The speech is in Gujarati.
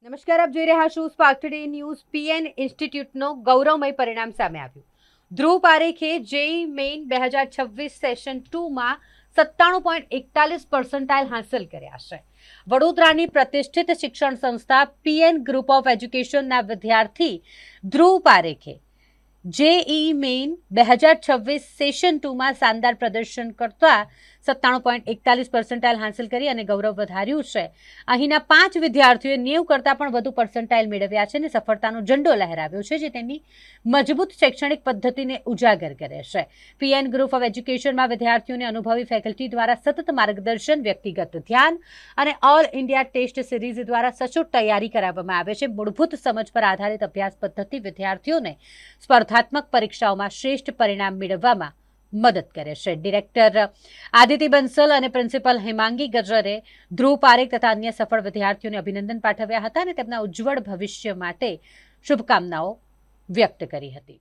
નમસ્કાર, આપ જોઈ રહ્યા છો સ્પાર્ક ટુડે ન્યૂઝ। પીએન ઇન્સ્ટિટ્યૂટનો ગૌરવમય પરિણામ સામે આવ્યું। ધ્રુવ પારેખે જેઈ મેઇન 2026 સેશન 2માં 97.41% હાંસલ કર્યા છે। વડોદરાની પ્રતિષ્ઠિત શિક્ષણ સંસ્થા પીએન ગ્રુપ ઓફ એજ્યુકેશનના વિદ્યાર્થી ધ્રુવ પારેખે જેઈ મેઇન 2026 સેશન 2માં શાનદાર પ્રદર્શન કરતા 97.41% હાંસલ કરી અને ગૌરવ વધાર્યું છે। અહીંના 5 વિદ્યાર્થીઓએ 90 કરતાં પણ વધુ પર્સન્ટાઇલ મેળવ્યા છે અને સફળતાનો ઝંડો લહેરાવ્યો છે, જે તેની મજબૂત શૈક્ષણિક પદ્ધતિને ઉજાગર કરે છે। પીએન ગ્રુપ ઓફ એજ્યુકેશનમાં વિદ્યાર્થીઓને અનુભવી ફેકલ્ટી દ્વારા સતત માર્ગદર્શન, વ્યક્તિગત ધ્યાન અને ઓલ ઇન્ડિયા ટેસ્ટ સિરીઝ દ્વારા સચોટ તૈયારી કરાવવામાં આવે છે। મૂળભૂત સમજ પર આધારિત અભ્યાસ પદ્ધતિ વિદ્યાર્થીઓને સ્પર્ધાત્મક પરીક્ષાઓમાં શ્રેષ્ઠ પરિણામ મેળવવામાં મદદ કરે છે। ડિરેક્ટર આદિતિ બંસલ અને પ્રિન્સિપલ હેમાંગી ગજરે ધ્રુવ પારેખ તથા અન્ય સફળ વિદ્યાર્થીઓને અભિનંદન પાઠવ્યા હતા અને તેમના ઉજ્જવળ ભવિષ્ય માટે શુભકામનાઓ વ્યક્ત કરી હતી।